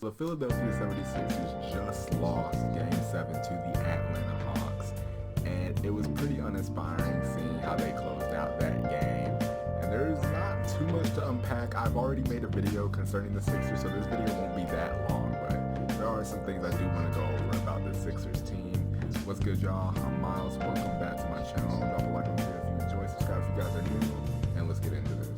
The Philadelphia 76ers just lost Game 7 to the Atlanta Hawks, and it was pretty uninspiring seeing how they closed out that game. And there's not too much to unpack. I've already made a video concerning the Sixers, so this video won't be that long, but there are some things I do want to go over about the Sixers team. What's good, y'all? I'm Myles. Welcome back to my channel. Drop a like on the video if you enjoy, subscribe if you guys are new, and let's get into this.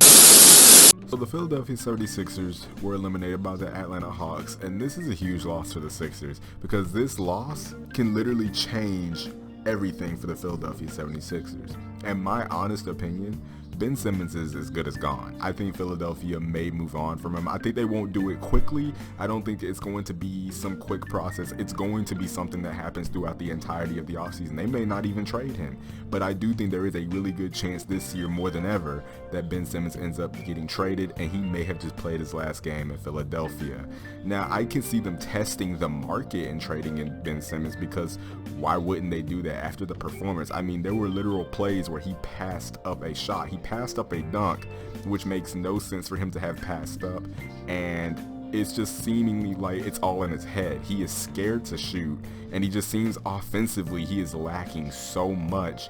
So the Philadelphia 76ers were eliminated by the Atlanta Hawks, and this is a huge loss for the Sixers because this loss can literally change everything for the Philadelphia 76ers. And my honest opinion, Ben Simmons is as good as gone. I think Philadelphia may move on from him. I think they won't do it quickly. I don't think it's going to be some quick process. It's going to be something that happens throughout the entirety of the offseason. They may not even trade him, but I do think there is a really good chance this year more than ever that Ben Simmons ends up getting traded, and he may have just played his last game in Philadelphia. Now, I can see them testing the market and trading in Ben Simmons, because why wouldn't they do that after the performance? I mean, there were literal plays where he passed up a shot. He passed up a dunk, which makes no sense for him to have passed up, and it's just seemingly like it's all in his head. He is scared to shoot, and he just seems offensively he is lacking so much,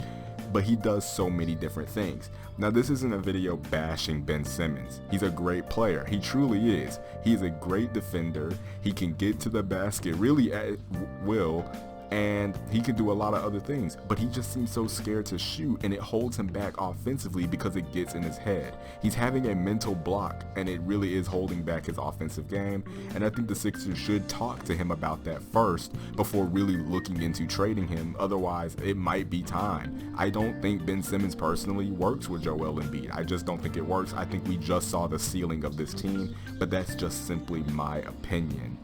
but he does so many different things. Now, this isn't a video bashing Ben Simmons. He's a great player. He truly is. He's a great defender. He can get to the basket really at will, and he can do a lot of other things, but he just seems so scared to shoot, and it holds him back offensively because it gets in his head. He's having a mental block, and it really is holding back his offensive game, and I think the Sixers should talk to him about that first before really looking into trading him. Otherwise, it might be time. I don't think Ben Simmons personally works with Joel Embiid. I just don't think it works. I think we just saw the ceiling of this team, but that's just simply my opinion.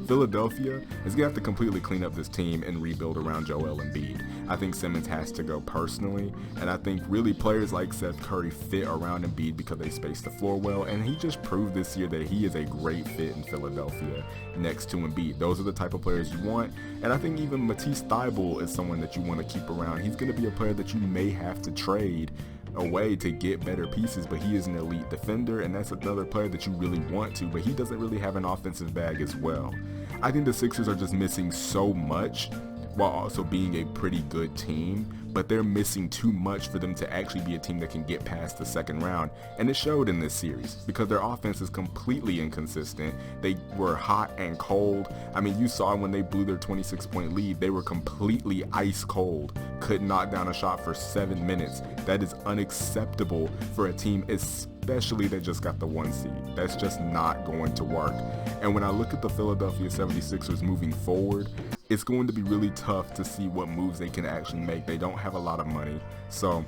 Philadelphia is going to have to completely clean up this team and rebuild around Joel Embiid. I think Simmons has to go personally, and I think really players like Seth Curry fit around Embiid because they space the floor well, and he just proved this year that he is a great fit in Philadelphia next to Embiid. Those are the type of players you want, and I think even Matisse Thybulle is someone that you want to keep around. He's going to be a player that you may have to trade away to get better pieces, but he is an elite defender, and that's another player that you really want to, but he doesn't really have an offensive bag as well. I think the Sixers are just missing so much while also being a pretty good team, but they're missing too much for them to actually be a team that can get past the second round, and it showed in this series because their offense is completely inconsistent. They were hot and cold. I mean, you saw when they blew their 26-point lead, they were completely ice cold, could knock down a shot for 7 minutes. That is unacceptable for a team, especially that just got the 1 seed. That's just not going to work. And when I look at the Philadelphia 76ers moving forward, it's going to be really tough to see what moves they can actually make. They don't have a lot of money, so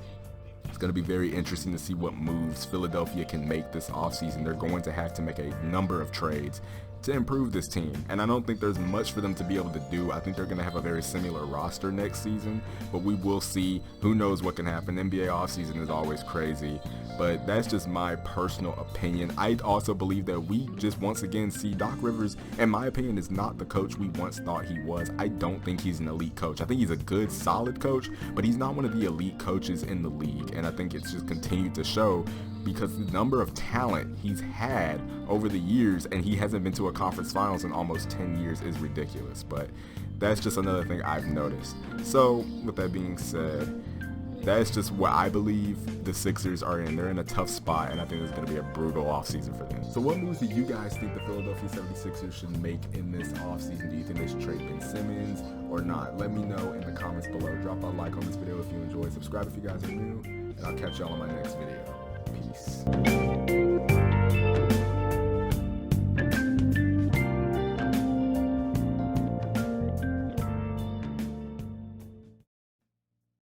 it's going to be very interesting to see what moves Philadelphia can make this offseason. They're going to have to make a number of trades to improve this team, and I don't think there's much for them to be able to do. I think they're going to have a very similar roster next season, but we will see. Who knows what can happen. NBA offseason is always crazy, but that's just my personal opinion. I also believe that we just once again see Doc Rivers, in my opinion, is not the coach we once thought he was. I don't think he's an elite coach. I think he's a good, solid coach, but he's not one of the elite coaches in the league, and I think it's just continued to show because the number of talent he's had over the years, and he hasn't been to a conference finals in almost 10 years, is ridiculous. But that's just another thing I've noticed. So with that being said, that's just what I believe the Sixers are in. They're in a tough spot, and I think it's going to be a brutal offseason for them. So what moves do you guys think the Philadelphia 76ers should make in this offseason? Do you think they should trade Ben Simmons or not? Let me know in the comments below. Drop a like on this video if you enjoyed. Subscribe if you guys are new, and I'll catch y'all in my next video. Peace.